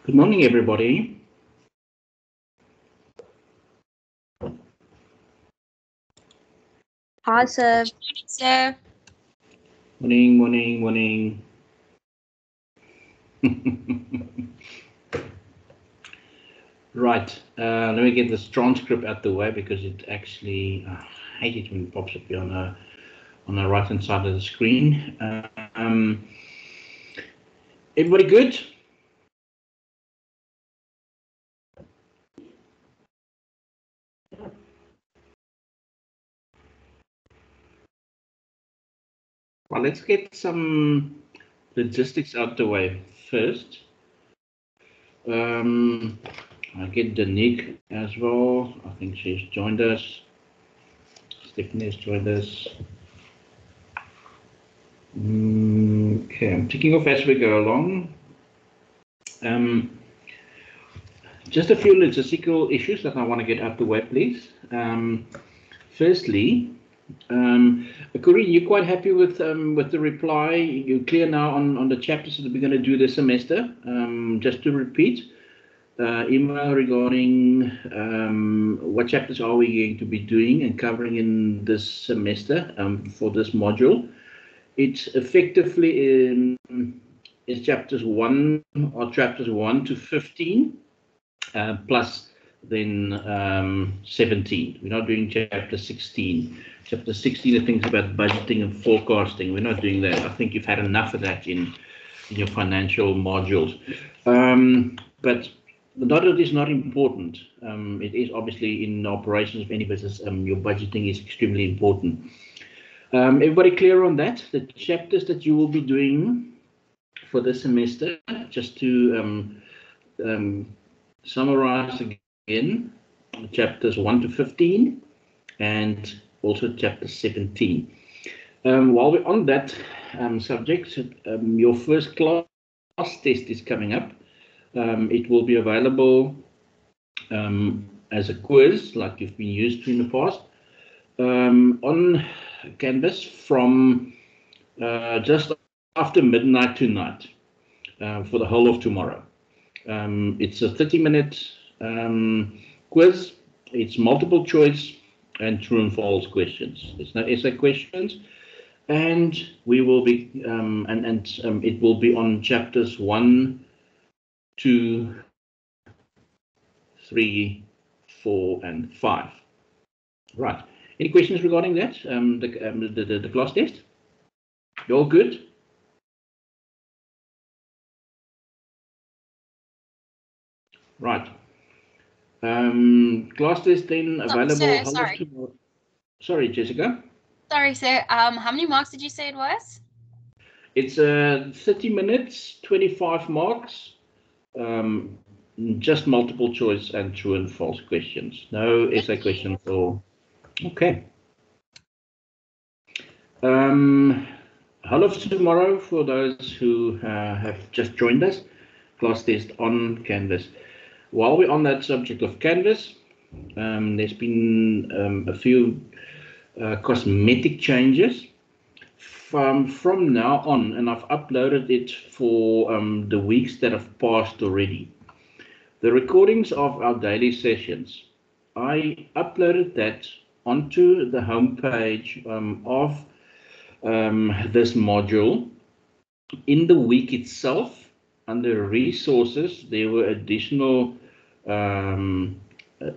Good morning, everybody. Hi, sir. Sir. Morning, morning, morning. Right, let me get this transcript out the way because it actually, I hate it when it pops up here on the right-hand side of the screen. Everybody good? Well, let's get some logistics out the way first. I'll get Danique as well. I think she's joined us. Stephanie has joined us. Okay, I'm ticking off as we go along. Just a few logistical issues that I want to get out the way, please. Firstly, Corey, you're quite happy with the reply? You're clear now on the chapters that we're going to do this semester. Just to repeat, email regarding what chapters are we going to be doing and covering in this semester for this module. It's effectively is chapters 1 to 15 plus then 17. We're not doing chapter 16. Chapter 16 are things about budgeting and forecasting. We're not doing that. I think you've had enough of that in your financial modules. But not that it is not important. It is obviously in operations of any business, your budgeting is extremely important. Everybody clear on that? The chapters that you will be doing for this semester, just to summarize again, chapters 1 to 15 and also chapter 17. While we're on that subject, your first class test is coming up. It will be available as a quiz like you've been used to in the past on Canvas from just after midnight tonight for the whole of tomorrow. It's a 30-minute quiz. It's multiple choice and true and false questions. There's no essay questions, and we will be it will be on chapters 1, 2, 3, 4, and 5. Right. Any questions regarding that? The class test? You all good? Right. Class test then available. Sir, sorry. Sorry, Jessica. Sorry, sir. How many marks did you say it was? It's 30 minutes, 25 marks, just multiple choice and true and false questions. No essay questions or. Okay. Hello tomorrow for those who have just joined us. Class test on Canvas. While we're on that subject of Canvas, there's been a few cosmetic changes from now on, and I've uploaded it for the weeks that have passed already. The recordings of our daily sessions, I uploaded that onto the homepage of this module. In the week itself, under resources, there were additional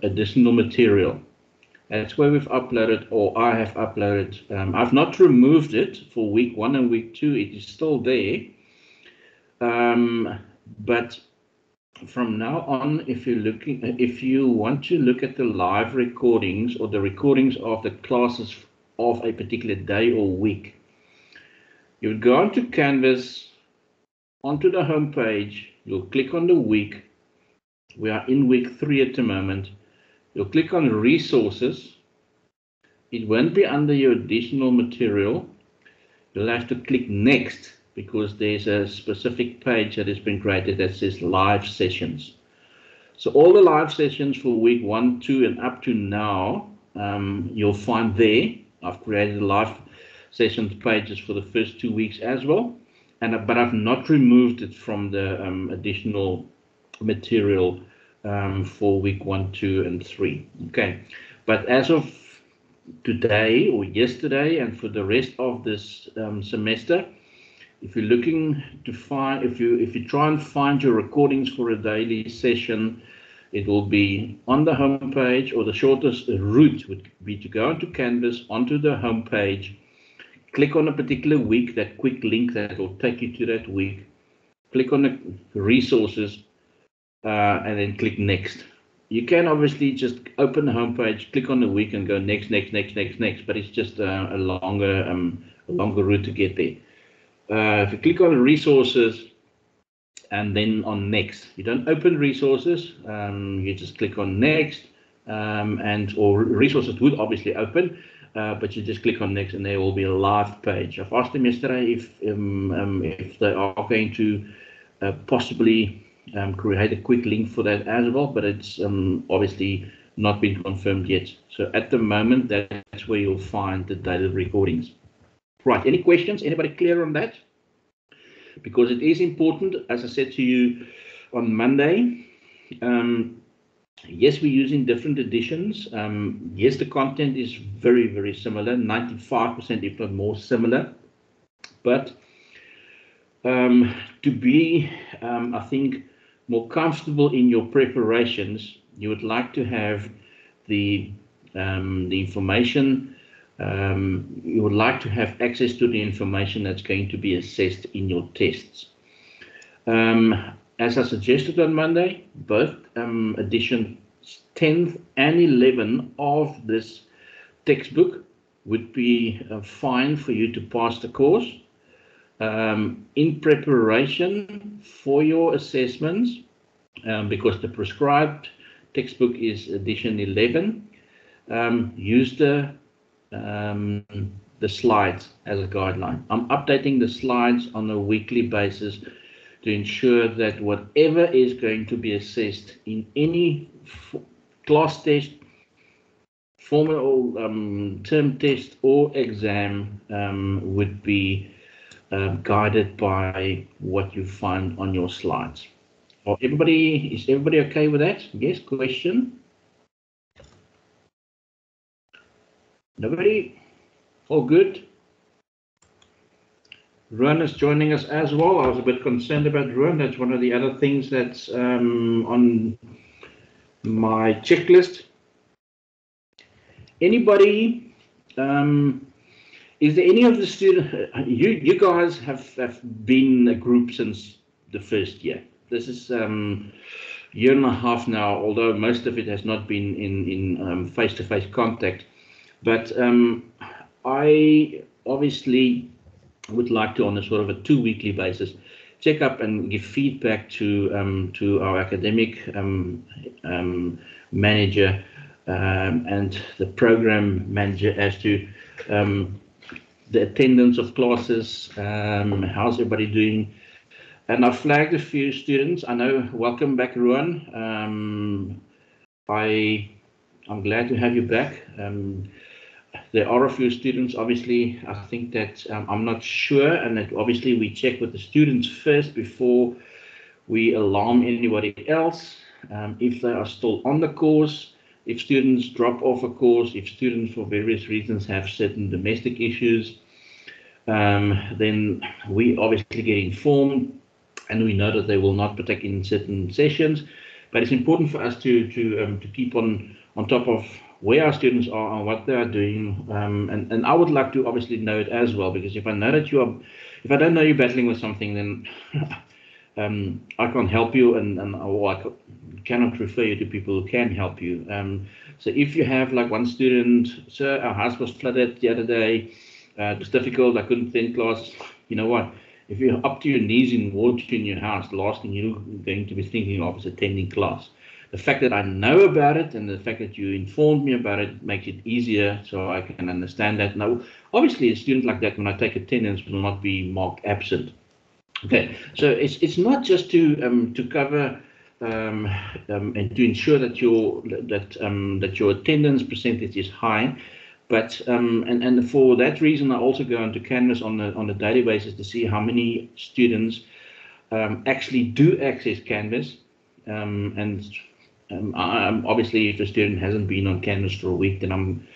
material. That's where we've uploaded, or I have uploaded. I've not removed it for week 1 and week 2. It is still there. But from now on, if you want to look at the live recordings or the recordings of the classes of a particular day or week, you would go onto Canvas, onto the home page. You'll click on the week. We are in week 3 at the moment. You'll click on resources. It won't be under your additional material. You'll have to click next because there's a specific page that has been created that says live sessions. So all the live sessions for week 1, 2, and up to now, you'll find there. I've created live sessions pages for the first 2 weeks as well. But I've not removed it from the additional material for week 1, 2, and 3. Okay, but as of today or yesterday and for the rest of this semester, if you're looking to find, if you try and find your recordings for a daily session, it will be on the home page, or the shortest route would be to go into Canvas, onto the home page, click on a particular week, that quick link that will take you to that week, click on the resources, and then click next. You can obviously just open the home page, click on the week, and go next, next, next, next, next, but it's just a longer route to get there. If you click on resources and then on next, you don't open resources, you just click on next, or resources would obviously open, but you just click on next and there will be a live page. I've asked them yesterday if they are going to possibly create a quick link for that as well, but it's obviously not been confirmed yet. So at the moment, that's where you'll find the daily recordings. Right, any questions? Anybody clear on that? Because it is important, as I said to you on Monday, yes, we're using different editions. Yes, the content is very, very similar, 95% if not more similar. But to be, I think, more comfortable in your preparations, you would like to have the information. You would like to have access to the information that's going to be assessed in your tests. As I suggested on Monday, both edition 10th and 11 of this textbook would be fine for you to pass the course. In preparation for your assessments, because the prescribed textbook is edition 11, use the slides as a guideline. I'm updating the slides on a weekly basis to ensure that whatever is going to be assessed in any class test, formal term test or exam would be guided by what you find on your slides. Is everybody okay with that? Yes, question? Nobody? All good? Ruan is joining us as well. I was a bit concerned about Ruan. That's one of the other things that's on my checklist. Anybody? Is there any of the students? You guys have been a group since the first year. This is year and a half now, although most of it has not been in face-to-face contact. But I obviously would like to, on a sort of a 2-weekly basis, check up and give feedback to our academic manager and the program manager as to the attendance of classes, how's everybody doing. And I flagged a few students. I know, welcome back, Ruan. I'm glad to have you back. There are a few students, obviously, I think that I'm not sure, and that obviously we check with the students first before we alarm anybody else. If they are still on the course, if students drop off a course, if students for various reasons have certain domestic issues, then we obviously get informed and we know that they will not partake in certain sessions. But it's important for us to keep on top of where our students are and what they are doing, and I would like to obviously know it as well, because if I know that if I don't know you're battling with something, then I can't help you, or I cannot refer you to people who can help you. So if you have like one student, sir, our house was flooded the other day, it was difficult, I couldn't attend class. You know what? If you're up to your knees in water in your house, the last thing you're going to be thinking of is attending class. The fact that I know about it and the fact that you informed me about it makes it easier, so I can understand that. Now, obviously, a student like that, when I take attendance, will not be marked absent. Okay, so it's not just to cover and to ensure that your attendance percentage is high, but and for that reason, I also go into Canvas on a daily basis to see how many students actually do access Canvas. Obviously, if the student hasn't been on Canvas for a week, then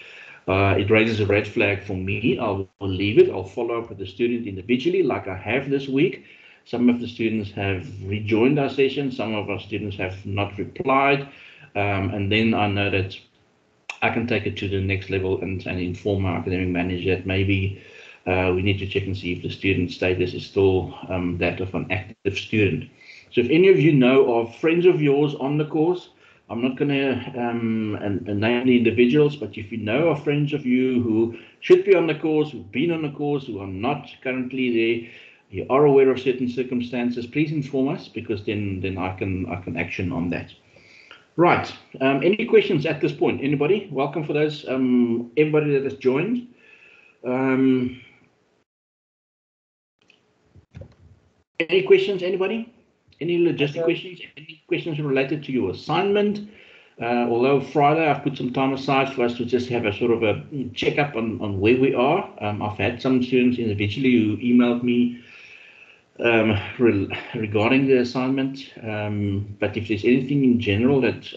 it raises a red flag for me. I'll leave it. I'll follow up with the student individually, like I have this week. Some of the students have rejoined our session. Some of our students have not replied. And then I know that I can take it to the next level and inform our academic manager that maybe we need to check and see if the student status is still that of an active student. So if any of you know of friends of yours on the course, I'm not going to name the individuals, but if you know of friends of you who should be on the course, who've been on the course, who are not currently there, you are aware of certain circumstances, please inform us, because then I can action on that. Right. Any questions at this point? Anybody? Welcome for those. Everybody that has joined. Any questions? Anybody? Any logistic questions? Any questions related to your assignment? Although Friday I've put some time aside for us to just have a sort of a checkup on where we are. I've had some students individually who emailed me regarding the assignment, but if there's anything in general that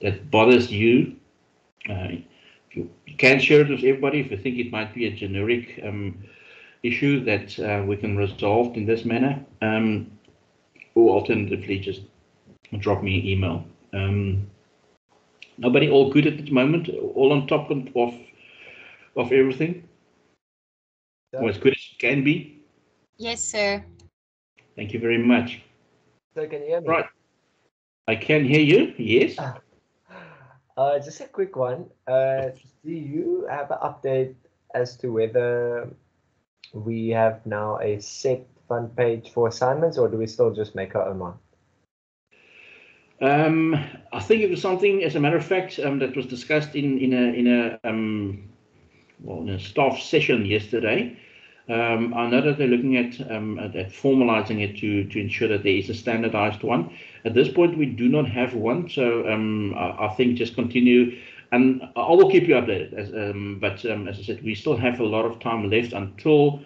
that bothers you, you can share it with everybody. If you think it might be a generic issue that we can resolve in this manner, or alternatively just drop me an email. Nobody all good at the moment? All on top of everything? Or as good as it can be? Yes, sir. Thank you very much. So can you hear me? Right. I can hear you, yes. Just a quick one. Do you have an update as to whether we have now a set front page for assignments, or do we still just make our own one? I think it was something, as a matter of fact, that was discussed in a staff session yesterday. I know that they're looking at formalizing it to ensure that there is a standardized one. At this point, we do not have one, so I think just continue, and I will keep you updated. But as I said, we still have a lot of time left until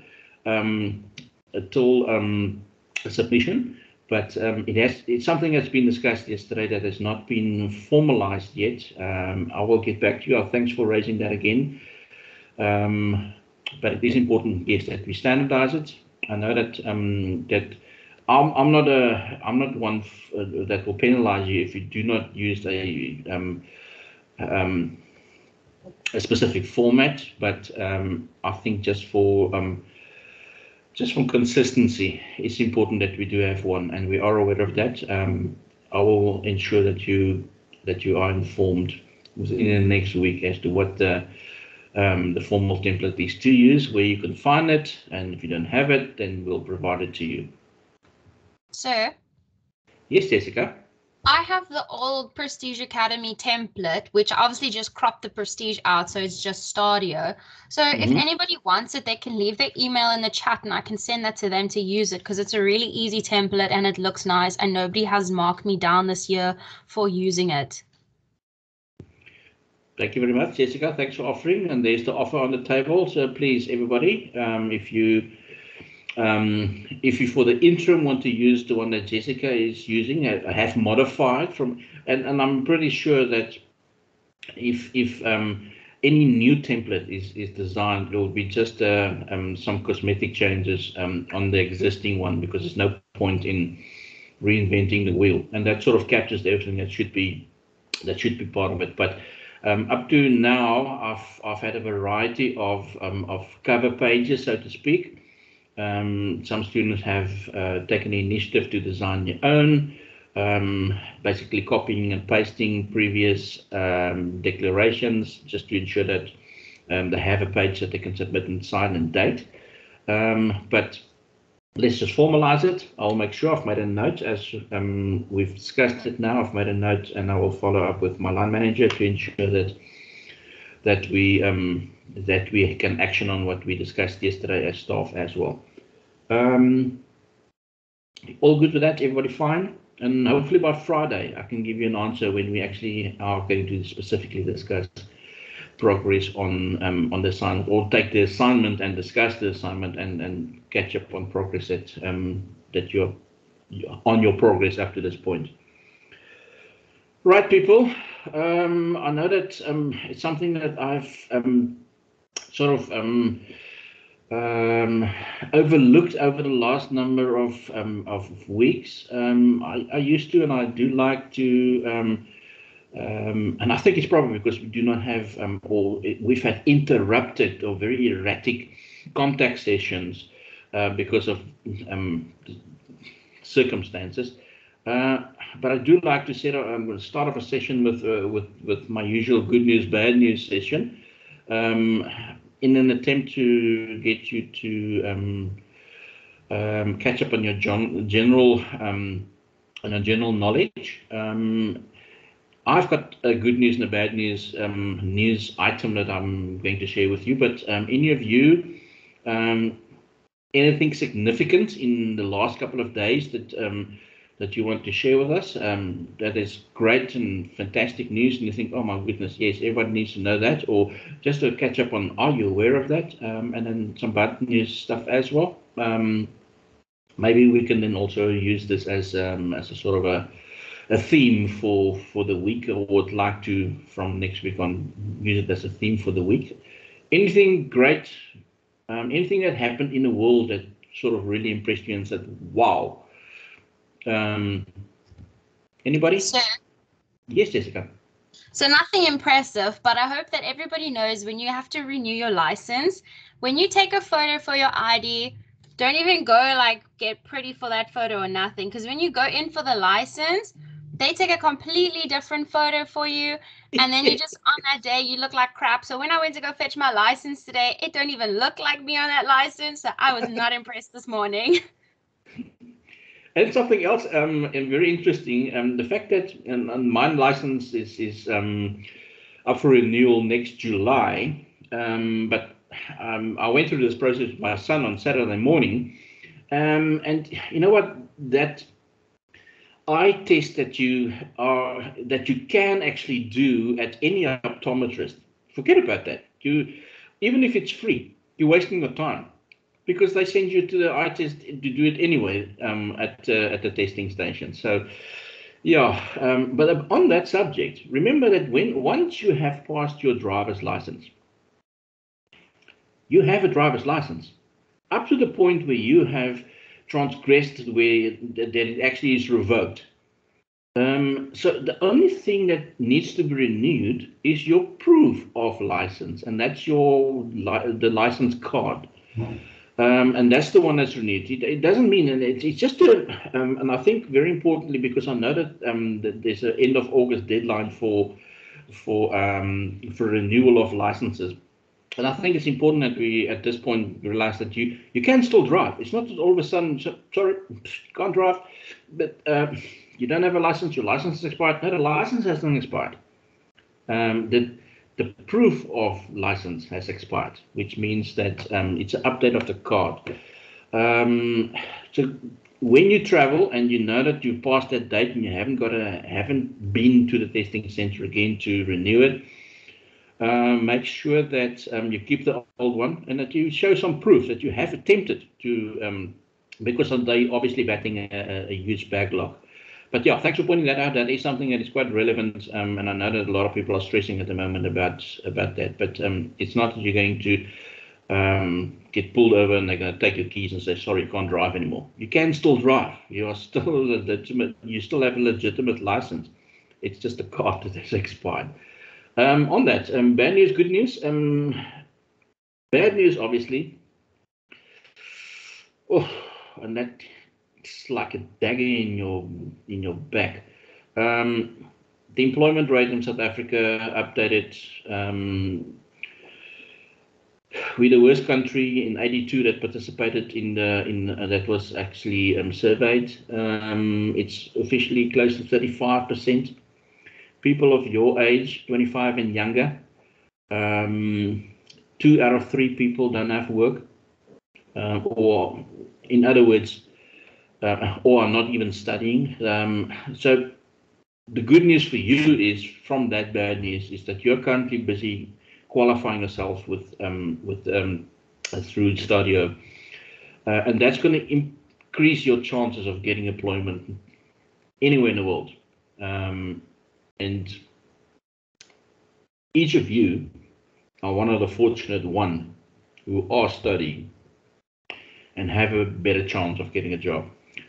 submission. But it's something that's been discussed yesterday that has not been formalized yet. I will get back to you. Thanks for raising that again. But it is important, yes, that we standardize it. I know that that I'm not one that will penalize you if you do not use a specific format. But I think just for consistency, it's important that we do have one, and we are aware of that. I will ensure that you are informed within the next week as to what the formal template is to use, where you can find it, and if you don't have it, then we'll provide it to you. Sir? Yes, Jessica? I have the old Prestige Academy template, which obviously just cropped the Prestige out, so it's just Stadio. So if anybody wants it, they can leave their email in the chat, and I can send that to them to use it, because it's a really easy template, and it looks nice, and nobody has marked me down this year for using it. Thank you very much, Jessica. Thanks for offering. And there's the offer on the table. So please, everybody, if you for the interim want to use the one that Jessica is using, I have modified from, and I'm pretty sure that if any new template is designed, it will be just some cosmetic changes on the existing one, because there's no point in reinventing the wheel, and that sort of captures everything that should be part of it. But up to now, I've had a variety of cover pages, so to speak. Some students have taken the initiative to design their own, basically copying and pasting previous declarations, just to ensure that they have a page that they can submit and sign and date. But let's just formalize it. I'll make sure I've made a note, as we've discussed it now. I've made a note, and I will follow up with my line manager to ensure that we can action on what we discussed yesterday as staff as well. All good with that? Everybody fine? And hopefully by Friday I can give you an answer when we actually are going to specifically discuss progress on the assignment, or take the assignment and discuss the assignment and catch up on progress that you're on your progress up to this point. Right, people. I know that it's something that I've sort of overlooked over the last number of weeks. I used to, and I do like to, and I think it's probably because we do not have, we've had interrupted or very erratic contact sessions because of circumstances. But I do like to set up. I'm going to start off a session with my usual good news, bad news session, in an attempt to get you to catch up on your general knowledge. I've got a good news and a bad news news item that I'm going to share with you. But any of you, anything significant in the last couple of days that you want to share with us, that is great and fantastic news, and you think, oh my goodness, yes, everybody needs to know that, or just to catch up on, are you aware of that? And then some bad news stuff as well. Maybe we can then also use this as a sort of a theme for the week, or would like to from next week on use it as a theme for the week. Anything great, anything that happened in the world that sort of really impressed you and said, wow. Anybody? So, Yes, Jessica. So nothing impressive, but I hope that everybody knows when you have to renew your license, when you take a photo for your ID, don't even go like get pretty for that photo or nothing. Because when you go in for the license, they take a completely different photo for you. And then you just, on that day, you look like crap. So when I went to go fetch my license today, it don't even look like me on that license. So I was not impressed this morning. And something else and very interesting, the fact that my license is up for renewal next July, but I went through this process with my son on Saturday morning, and you know what, that eye test that you can actually do at any optometrist, forget about that. Even if it's free, you're wasting your time, because they send you to the eye test to do it anyway at the testing station. So, yeah. But on that subject, remember that once you have passed your driver's license, you have a driver's license up to the point where you have transgressed, where that it actually is revoked. So the only thing that needs to be renewed is your proof of license, and that's the license card. And that's the one that's renewed. It doesn't mean, and it's just and I think very importantly, because I know that there's an end of August deadline for renewal of licenses. And I think it's important that we, at this point, realize that you can still drive. It's not that all of a sudden, sorry, can't drive, but you don't have a license, your license is expired. No, the license hasn't expired. The proof of license has expired, which means that it's an update of the card. So when you travel and you know that you've passed that date and you haven't been to the testing center again to renew it, make sure that you keep the old one and that you show some proof that you have attempted to, because they're obviously batting a huge backlog. But yeah, thanks for pointing that out. That is something that is quite relevant, and I know that a lot of people are stressing at the moment about that. But it's not that you're going to get pulled over and they're going to take your keys and say, sorry, you can't drive anymore. You can still drive. You are still legitimate. You still have a legitimate license. It's just a card that has expired. On that, bad news, good news. Bad news, obviously. Oh, and that. It's like a dagger in your back. The employment rate in South Africa updated. We're the worst country in 82 that participated in that was actually surveyed. It's officially close to 35%. People of your age, 25 and younger. 2 out of 3 people don't have work, or in other words, or are not even studying. So the good news for you is, from that bad news, is that you're currently busy qualifying yourself with through Stadio, and that's going to increase your chances of getting employment anywhere in the world. And each of you are one of the fortunate one who are studying and have a better chance of getting a job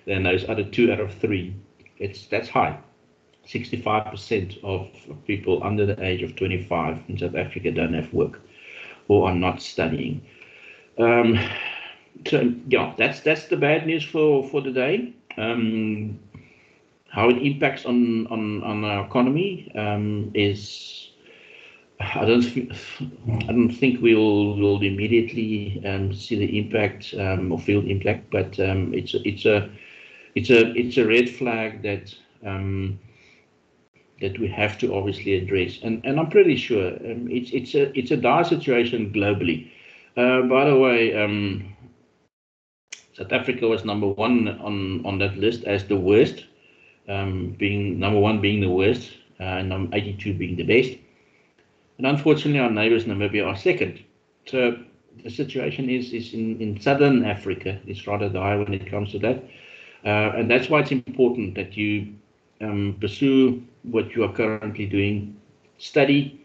than those other 2 out of 3. That's high. 65% of people under the age of 25 in South Africa don't have work or are not studying. So yeah, that's the bad news for today. How it impacts on our economy is, I don't think we'll immediately see the impact or feel the impact, but it's a red flag that that we have to obviously address, and I'm pretty sure it's a dire situation globally. By the way, South Africa was number 1 on that list as the worst, being number 1 being the worst, and number 82 being the best. And unfortunately, our neighbors Namibia are second. So the situation is in Southern Africa is rather dire when it comes to that, and that's why it's important that you pursue what you are currently doing, study.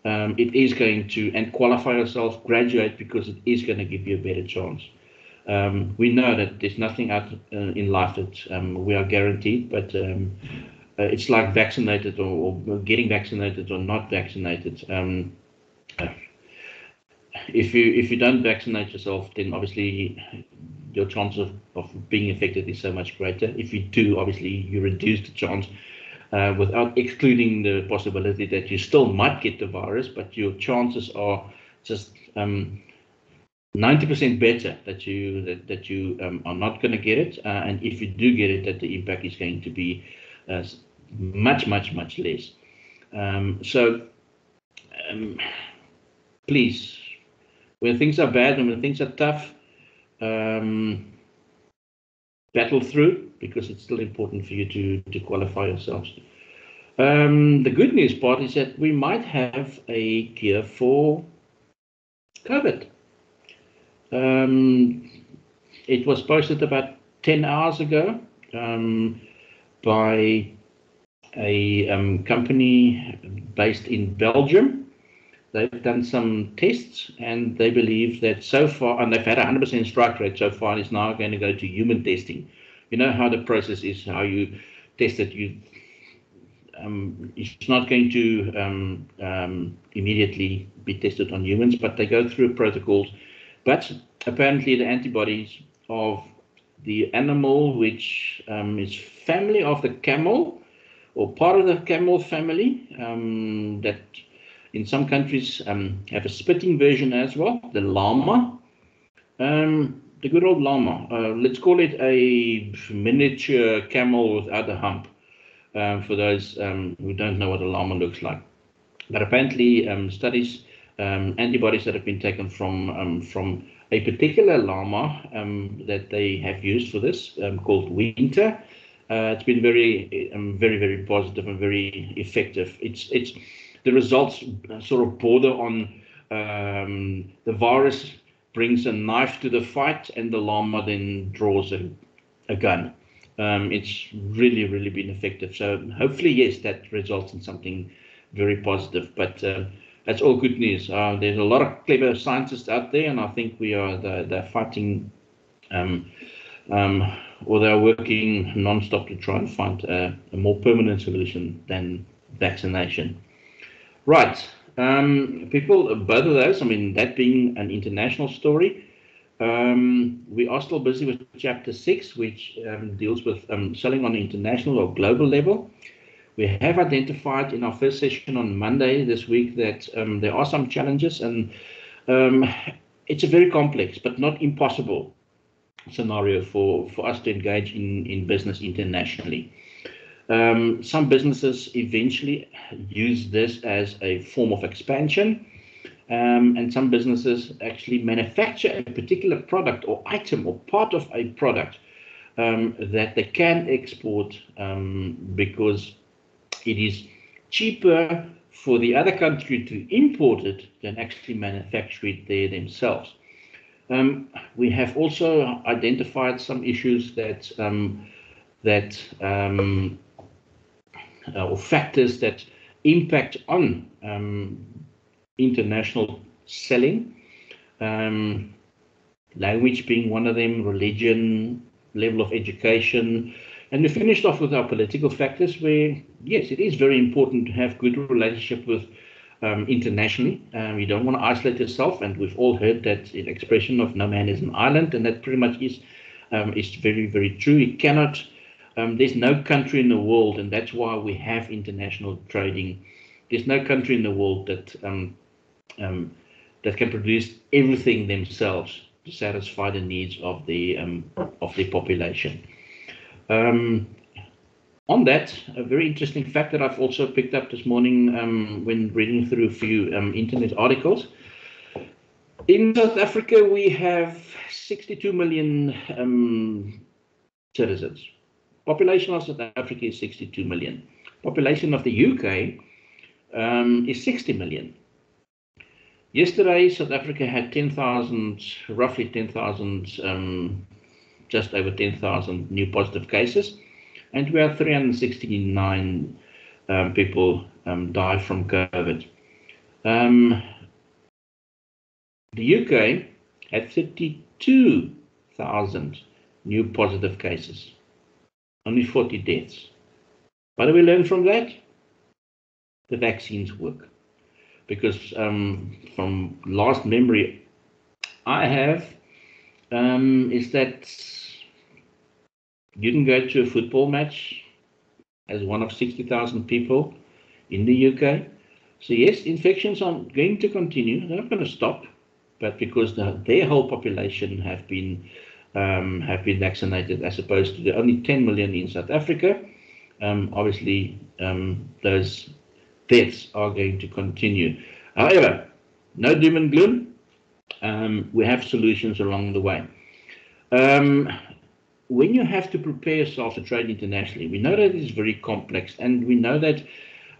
It is going to, and qualify yourself, graduate, because it is going to give you a better chance. We know that there's nothing out in life that we are guaranteed, but it's like vaccinated or getting vaccinated or not vaccinated. If you don't vaccinate yourself, then obviously your chance of being infected is so much greater. If you do, obviously you reduce the chance, without excluding the possibility that you still might get the virus, but your chances are just 90% better that you are not going to get it, and if you do get it, that the impact is going to be much less. So please, when things are bad and when things are tough, battle through, because it's still important for you to qualify yourselves. The good news part is that we might have a cure for COVID. It was posted about 10 hours ago by a company based in Belgium. They've done some tests, and they believe that so far, and they've had 100% strike rate so far, and it's now going to go to human testing. You know how the process is, how you test it. It's not going to immediately be tested on humans, but they go through protocols. But apparently the antibodies of the animal, which is family of the camel, or part of the camel family, that in some countries have a spitting version as well, the llama, the good old llama. Let's call it a miniature camel without a hump, for those who don't know what a llama looks like. But apparently studies, antibodies that have been taken from a particular llama that they have used for this, called Winter. It's been very positive and very effective. It's the results sort of border on the virus brings a knife to the fight, and the llama then draws a gun. It's really been effective. So hopefully, yes, that results in something very positive. But that's all good news. There's a lot of clever scientists out there, and I think we are they're fighting, or they're working non-stop to try and find a more permanent solution than vaccination. Right, people, both of those, I mean, that being an international story, we are still busy with Chapter 6, which deals with selling on an international or global level. We have identified in our first session on Monday this week that there are some challenges, and it's a very complex but not impossible scenario for us to engage in business internationally. Some businesses eventually use this as a form of expansion, and some businesses actually manufacture a particular product or item or part of a product that they can export because it is cheaper for the other country to import it than actually manufacture it there themselves. We have also identified some issues or factors that impact on international selling. Language being one of them, religion, level of education. And we finished off with our political factors where, yes, it is very important to have good relationship with internationally. You don't want to isolate yourself, and we've all heard that expression of no man is an island, and that pretty much is very, very true. You cannot, there's no country in the world, and that's why we have international trading. There's no country in the world that can produce everything themselves to satisfy the needs of the population. On that, a very interesting fact that I've also picked up this morning when reading through a few internet articles. In South Africa, we have 62 million citizens. Population of South Africa is 62 million. Population of the UK is 60 million. Yesterday, South Africa had 10,000, roughly 10,000, just over 10,000 new positive cases, and we have 369 people die from COVID. The UK had 32,000 new positive cases, only 40 deaths. What do we learn from that? The vaccines work. Because from last memory I have, is that you can go to a football match as one of 60,000 people in the UK. So yes, infections are going to continue. They're not going to stop, but because their whole population have been vaccinated, as opposed to the only 10 million in South Africa, obviously those deaths are going to continue. However, no doom and gloom. We have solutions along the way. When you have to prepare yourself to trade internationally, we know that it is very complex, and we know that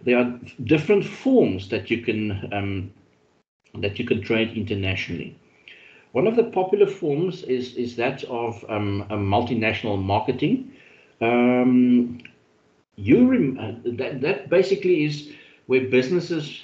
there are different forms that you can trade internationally. One of the popular forms is that of a multinational marketing. That basically is where businesses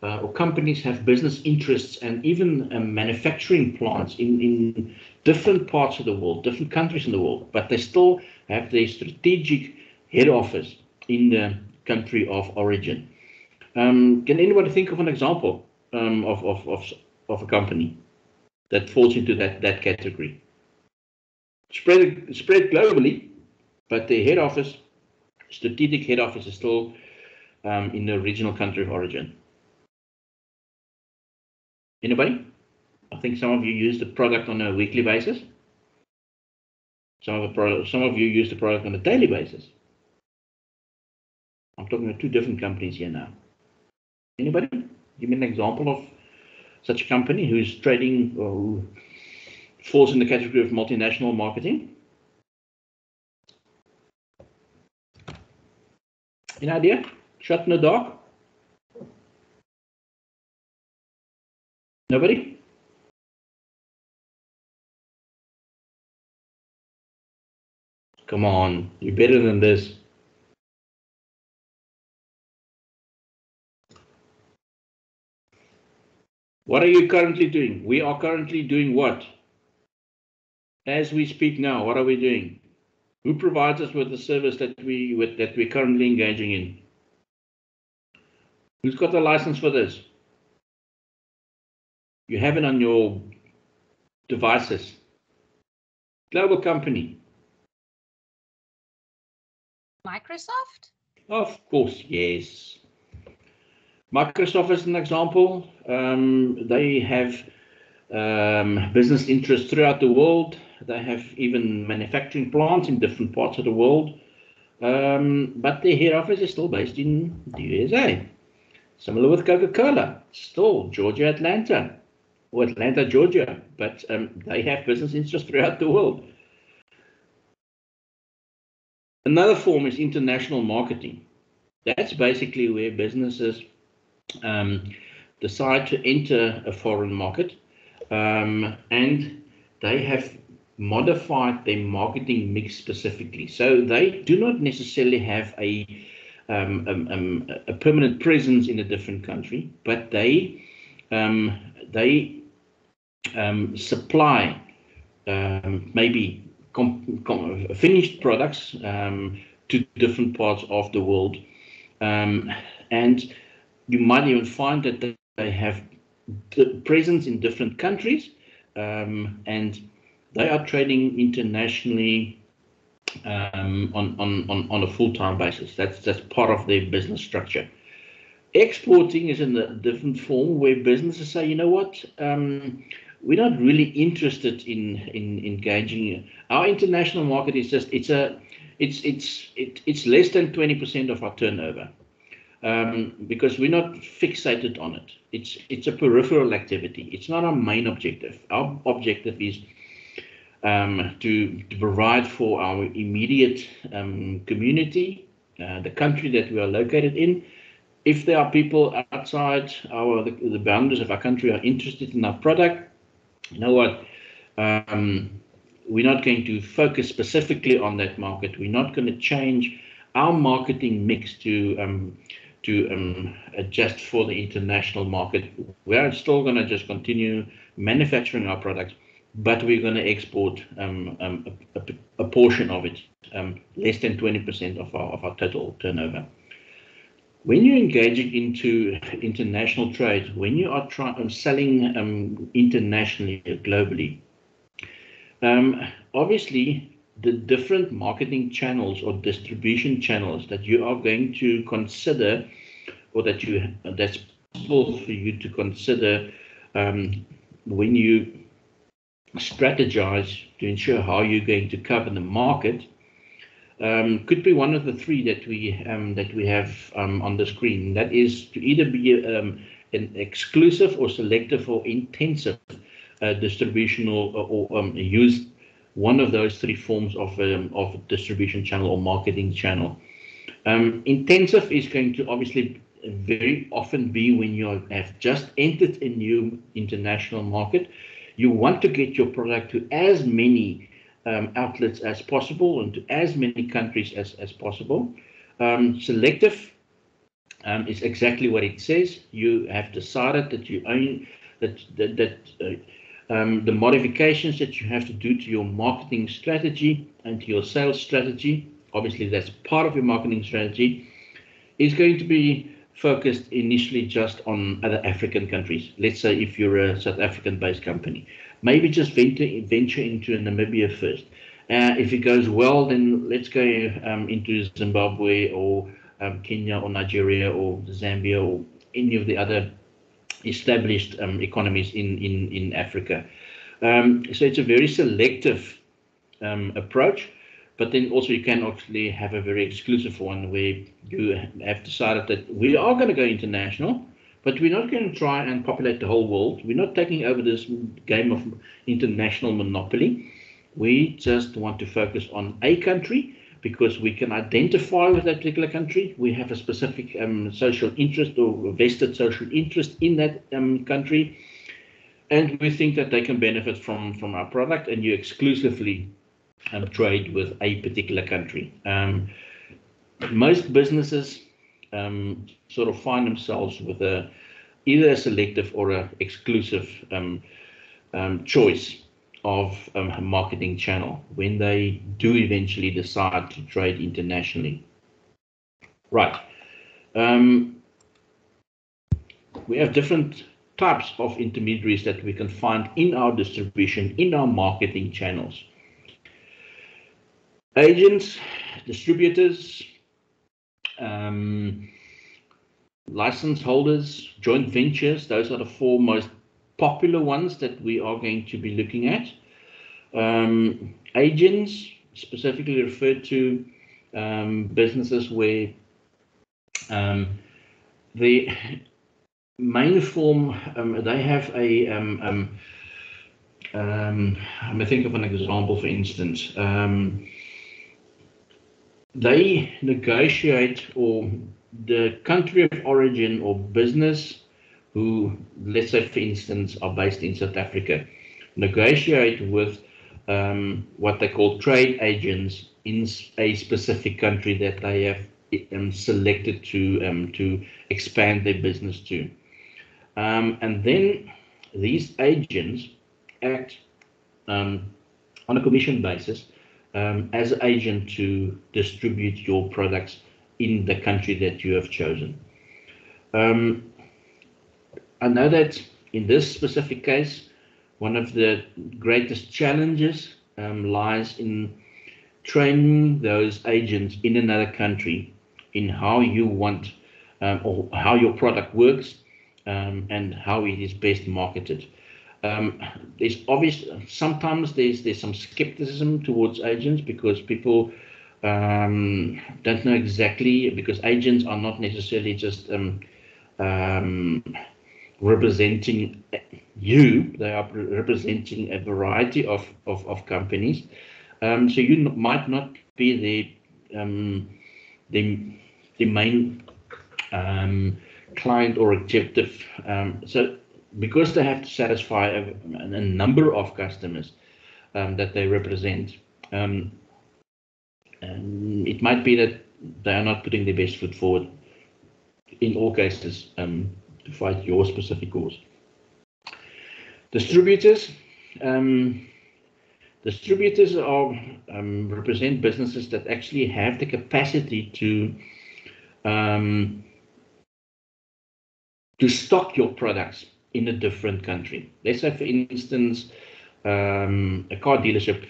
or companies have business interests and even manufacturing plants in different parts of the world, different countries in the world, but they still have their strategic head office in the country of origin. Can anybody think of an example of a company that falls into that category? Spread globally, but their head office, strategic head office, is still in the original country of origin. Anybody? I think some of you use the product on a weekly basis. Some of you use the product on a daily basis. I'm talking about two different companies here now. Anybody? Give me an example of such a company who's trading or who falls in the category of multinational marketing. Any idea? Shot in the dark? Nobody? Come on, you're better than this. What are you currently doing? We are currently doing what? As we speak now, what are we doing? Who provides us with the service that we're currently engaging in? Who's got the license for this? You have it on your devices. Global company. Microsoft? Of course, yes. Microsoft is an example. They have business interests throughout the world. They have even manufacturing plants in different parts of the world. But their head office is still based in the USA. Similar with Coca-Cola, still Georgia, Atlanta, or Atlanta, Georgia. But they have business interests throughout the world. Another form is international marketing. That's basically where businesses decide to enter a foreign market and they have modified their marketing mix specifically. So they do not necessarily have a permanent presence in a different country, but they supply maybe finished products to different parts of the world, and you might even find that they have presence in different countries, and they are trading internationally on a full-time basis. That's part of their business structure. Exporting is in a different form, where businesses say, you know what, we're not really interested in engaging. Our international market is just it's less than 20% of our turnover, because we're not fixated on it. It's a peripheral activity. It's not our main objective. Our objective is to provide for our immediate community, the country that we are located in. If there are people outside the boundaries of our country are interested in our product, you know what? We're not going to focus specifically on that market. We're not going to change our marketing mix to adjust for the international market. We're still going to just continue manufacturing our products, but we're going to export a portion of it, less than 20% of our total turnover. When you're engaging into international trade, when you are selling internationally, globally, obviously the different marketing channels or distribution channels that you are going to consider, or that's possible for you to consider when you strategize to ensure how you're going to cover the market, could be one of the three that we have on the screen. That is to either be an exclusive or selective or intensive distribution, or use one of those three forms of distribution channel or marketing channel. Intensive is going to obviously very often be when you have just entered a new international market. You want to get your product to as many outlets as possible and to as many countries as possible. Selective is exactly what it says. You have decided that you own the modifications that you have to do to your marketing strategy and to your sales strategy, obviously that's part of your marketing strategy, is going to be focused initially just on other African countries. Let's say if you're a South African based company, maybe just venture into Namibia first. If it goes well, then let's go into Zimbabwe or Kenya or Nigeria or Zambia or any of the other established economies in Africa. So it's a very selective approach, but then also you can actually have a very exclusive one where you have decided that we are going to go international, but we're not going to try and populate the whole world. We're not taking over this game of international monopoly. We just want to focus on a country because we can identify with that particular country. We have a specific social interest or vested social interest in that country. And we think that they can benefit from our product, and you exclusively trade with a particular country. Most businesses sort of find themselves with either a selective or an exclusive choice of a marketing channel when they do eventually decide to trade internationally. Right. We have different types of intermediaries that we can find in our distribution, in our marketing channels. Agents, distributors, license holders, joint ventures, those are the four most popular ones that we are going to be looking at. Agents specifically referred to businesses where the main form, they have a, let me think of an example, for instance. They negotiate, or the country of origin or business who, let's say, for instance, are based in South Africa, negotiate with what they call trade agents in a specific country that they have selected to expand their business to. And then these agents act on a commission basis as an agent to distribute your products in the country that you have chosen. I know that in this specific case, one of the greatest challenges lies in training those agents in another country in how you want or how your product works and how it is best marketed. There's sometimes there's some skepticism towards agents because people don't know exactly, because agents are not necessarily just representing you, they are representing a variety of companies. So you might not be the main client or objective. So because they have to satisfy a number of customers that they represent, it might be that they are not putting their best foot forward in all cases to fight your specific cause. Distributors. Distributors are represent businesses that actually have the capacity to stock your products in a different country. Let's say, for instance, a car dealership,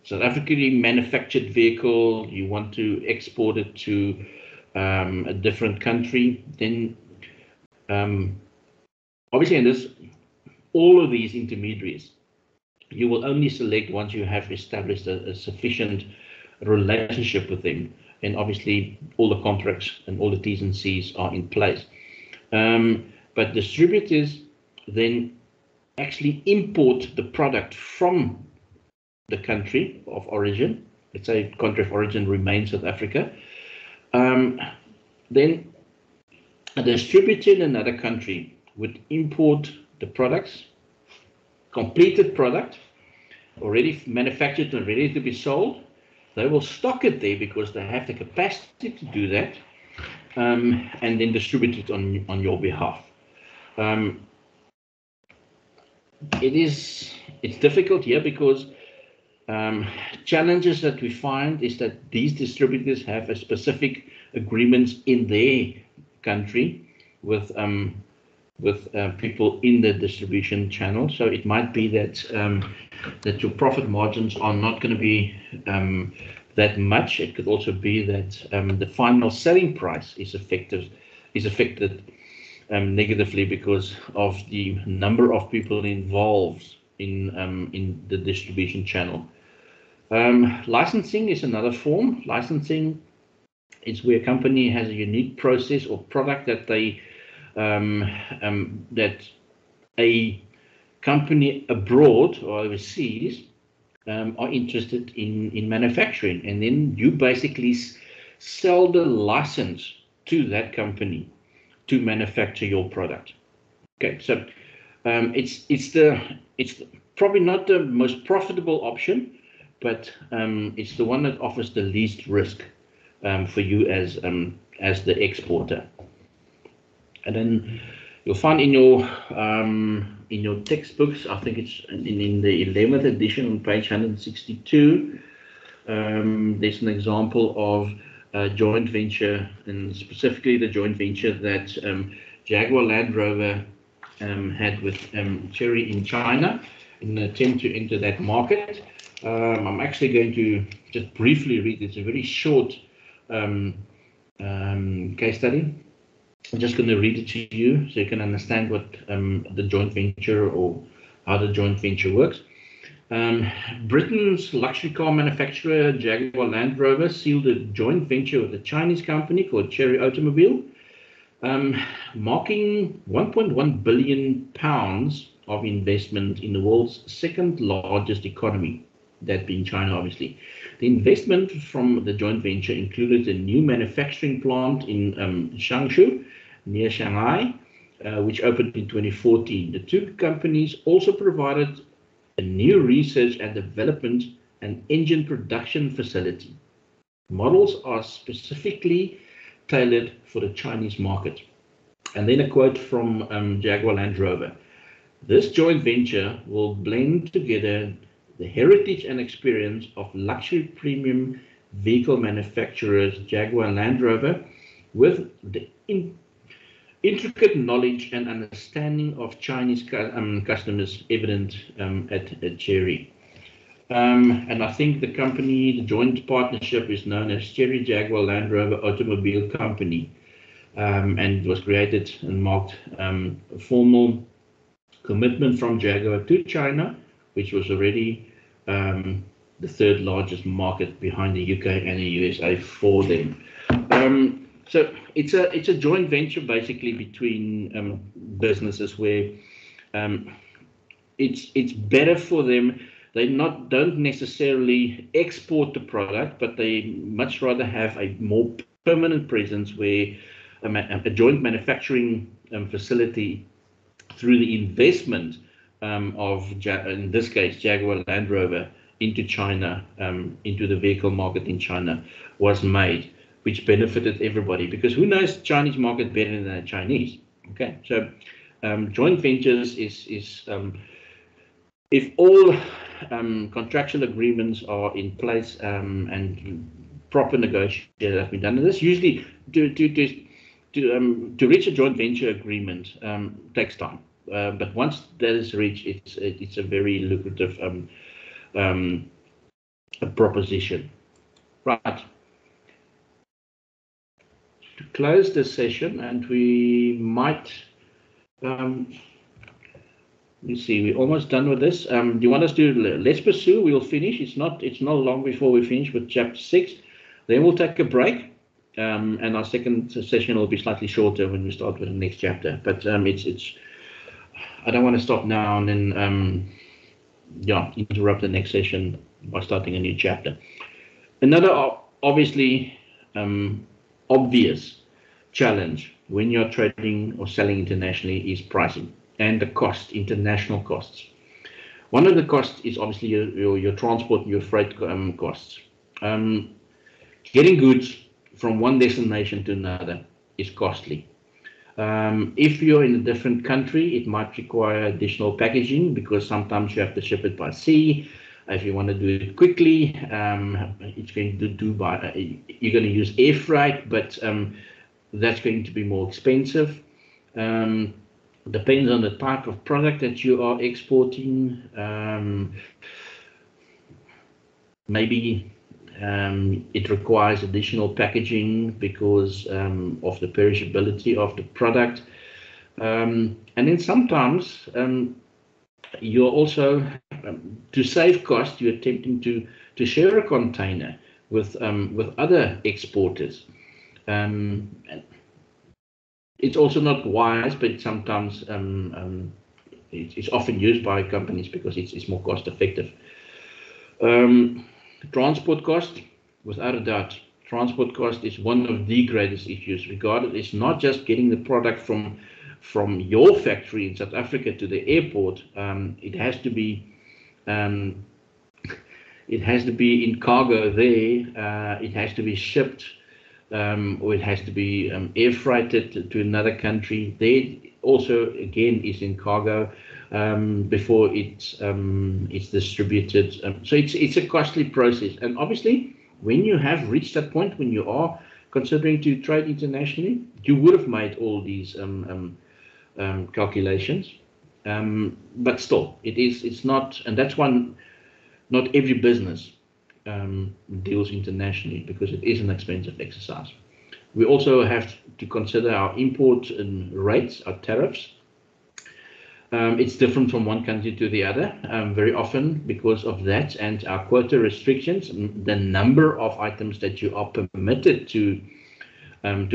South African manufactured vehicle, you want to export it to a different country, then obviously in this, all of these intermediaries, you will only select once you have established a sufficient relationship with them, and obviously all the contracts and all the T's and C's are in place. But distributors then actually import the product from the country of origin. Let's say country of origin remains South Africa. Then a distributor in another country would import the products, completed product, already manufactured and ready to be sold. They will stock it there because they have the capacity to do that, and then distribute it on your behalf. It's difficult here because challenges that we find is that these distributors have a specific agreements in their country with people in the distribution channel. So it might be that that your profit margins are not going to be that much. It could also be that the final selling price is affected negatively because of the number of people involved in the distribution channel. Licensing is another form. Licensing is where a company has a unique process or product that they that a company abroad or overseas are interested in manufacturing, and then you basically sell the license to that company to manufacture your product. Okay, so it's probably not the most profitable option, but it's the one that offers the least risk for you as the exporter. And then you'll find in your textbooks, I think it's in the 11th edition on page 162, there's an example of a joint venture, and specifically the joint venture that Jaguar Land Rover had with Chery in China in an attempt to enter that market. I'm actually going to just briefly read. It's a very short case study. I'm just going to read it to you so you can understand what the joint venture or how the joint venture works. Britain's luxury car manufacturer Jaguar Land Rover sealed a joint venture with a Chinese company called Chery Automobile, marking £1.1 billion of investment in the world's second largest economy, that being China, obviously. The investment from the joint venture included a new manufacturing plant in Changshu, near Shanghai, which opened in 2014. The two companies also provided a new research and development and engine production facility. Models are specifically tailored for the Chinese market. And then a quote from Jaguar Land Rover. This joint venture will blend together the heritage and experience of luxury premium vehicle manufacturers Jaguar Land Rover with the intricate knowledge and understanding of Chinese customers evident at Chery. And I think the company, the joint partnership, is known as Chery Jaguar Land Rover Automobile Company, and was created and marked a formal commitment from Jaguar to China, which was already the third largest market behind the UK and the USA for them. So it's a joint venture basically between businesses where it's better for them. They don't necessarily export the product, but they much rather have a more permanent presence where a joint manufacturing facility through the investment of, in this case, Jaguar Land Rover into China, into the vehicle market in China, was made, which benefited everybody, because who knows the Chinese market better than the Chinese? Okay, so joint ventures is if all contractual agreements are in place and proper negotiations have been done, and this usually to reach a joint venture agreement takes time, but once that is reached, it's a very lucrative proposition. Right. To close this session, and we might. Let's see, we're almost done with this. Do you want us to let's pursue? We'll finish. It's not long before we finish with chapter 6. Then we'll take a break, and our second session will be slightly shorter when we start with the next chapter. But it's I don't want to stop now and then interrupt the next session by starting a new chapter. Another obviously obvious challenge when you're trading or selling internationally is pricing and the cost, international costs. One of the costs is obviously your transport and your freight costs. Getting goods from one destination to another is costly. If you're in a different country, it might require additional packaging because sometimes you have to ship it by sea. If you want to do it quickly, it's going to do you're going to use air freight, but that's going to be more expensive. Depends on the type of product that you are exporting. Maybe it requires additional packaging because of the perishability of the product. And then sometimes you're also, to save cost, you're attempting to share a container with other exporters. It's also not wise, but sometimes it's often used by companies because it's more cost effective. Transport cost, without a doubt, transport cost is one of the greatest issues regarded. It's not just getting the product from your factory in South Africa to the airport. It has to be in cargo there. It has to be shipped. Or it has to be air freighted to another country. There also again is in cargo before it's distributed. So it's a costly process. And obviously, when you have reached that point, when you are considering to trade internationally, you would have made all these calculations. But still, it's not, and that's one. Not every business deals internationally because it is an expensive exercise. We also have to consider our import rates, our tariffs. It's different from one country to the other very often because of that and our quota restrictions, the number of items that you are permitted to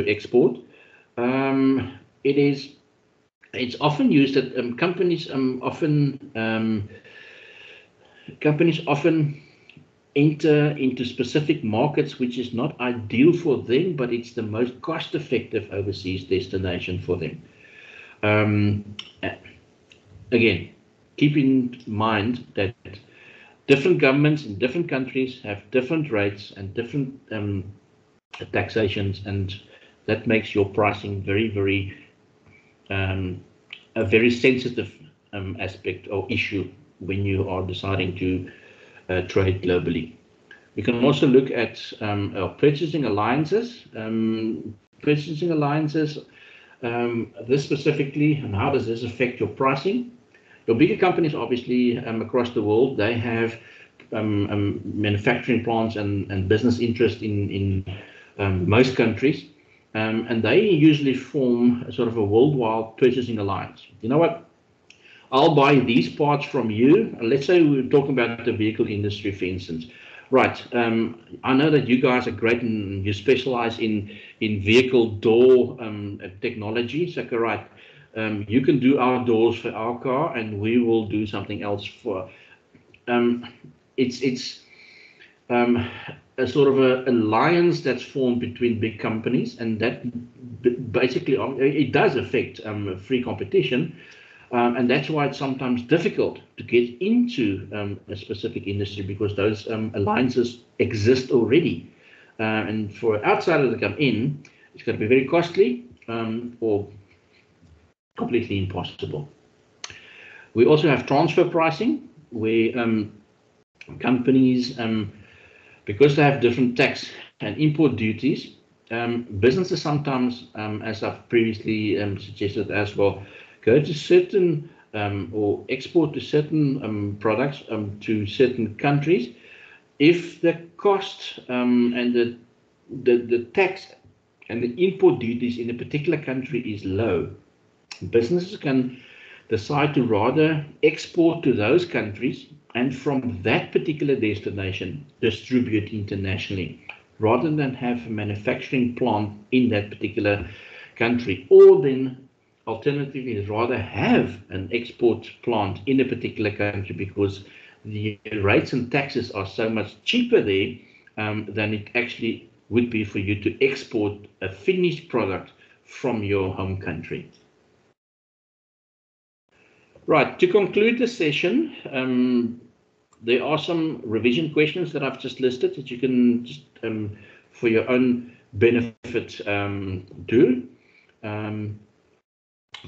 export. It's often used that companies often enter into specific markets which is not ideal for them, but it's the most cost-effective overseas destination for them. Again, keep in mind that different governments in different countries have different rates and different taxations, and that makes your pricing very a very sensitive aspect or issue when you are deciding to trade globally. We can also look at our purchasing alliances. This specifically, and how does this affect your pricing? Your bigger companies, obviously, across the world, they have manufacturing plants and business interest in most countries, and they usually form a sort of a worldwide purchasing alliance. You know what? I'll buy these parts from you. Let's say we're talking about the vehicle industry, for instance. Right. I know that you guys are great and you specialize in vehicle door technology. So, right. You can do our doors for our car, and we will do something else for. It's a sort of an alliance that's formed between big companies, and that basically it does affect free competition. And that's why it's sometimes difficult to get into a specific industry, because those alliances exist already. And for outsiders to come in, it's going to be very costly or completely impossible. We also have transfer pricing, where companies, because they have different tax and import duties, businesses sometimes, as I've previously suggested as well, go to certain or export to certain products to certain countries. If the cost and the tax and the import duties in a particular country is low, businesses can decide to rather export to those countries and from that particular destination distribute internationally, rather than have a manufacturing plant in that particular country, or then alternatively is rather have an export plant in a particular country, because the rates and taxes are so much cheaper there than it actually would be for you to export a finished product from your home country. Right, to conclude the session, there are some revision questions that I've just listed that you can just, for your own benefit, do.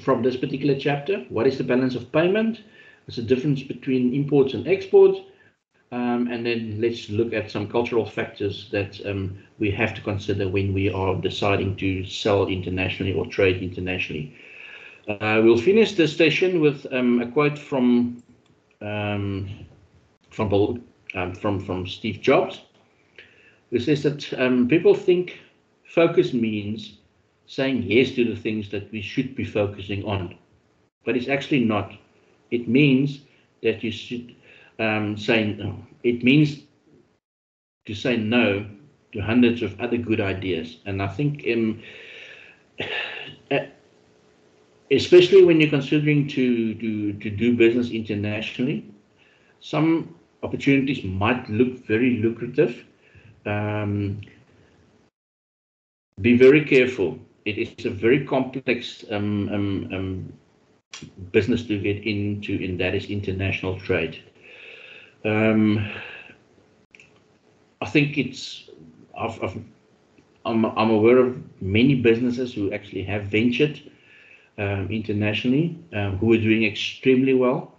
From this particular chapter, what is the balance of payment? What's the difference between imports and exports? And then let's look at some cultural factors that we have to consider when we are deciding to sell internationally or trade internationally. We'll finish this session with a quote from Steve Jobs, who says that people think focus means saying yes to the things that we should be focusing on, but it's actually not. It means that you should say no. It means to say no to hundreds of other good ideas. And I think especially when you're considering to do business internationally, some opportunities might look very lucrative. Be very careful. It is a very complex business to get into, and that is international trade. I think I'm aware of many businesses who actually have ventured internationally, who are doing extremely well,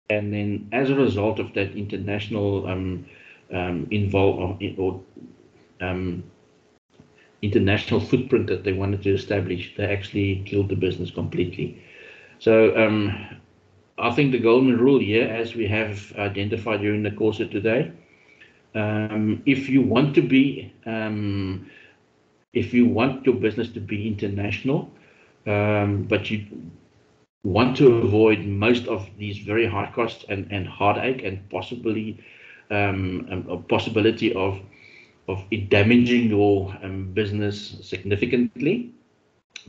and then as a result of that international international footprint that they wanted to establish, they actually killed the business completely. So I think the golden rule here, as we have identified during the course of today, if you want your business to be international, but you want to avoid most of these very high costs and heartache and possibly a possibility of it damaging your business significantly,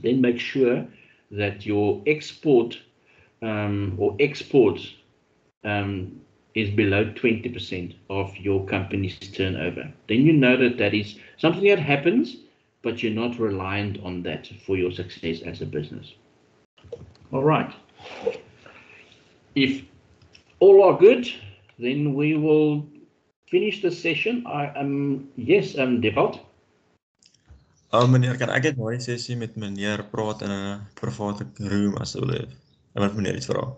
then make sure that your export or exports is below 20% of your company's turnover. Then you know that is something that happens, but you're not reliant on that for your success as a business. All right. If all are good, then we will finish the session. Yes, Depot. Meneer, kan ek net na die sessie met meneer praat in 'n private room asseblief? Ek wil meneer iets vra.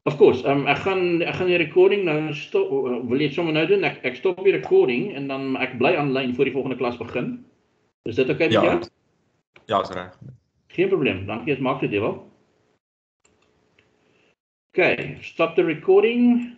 Of course, ek gaan die recording nou stop. Wil jy dit sommer nou doen? Ek stop die recording en dan ek bly aanlyn voor die volgende klas begin. Is dit oké met jou? Ja, is reg. Geen probleem. Dankie, het maak dit wel. Okay, stop the recording.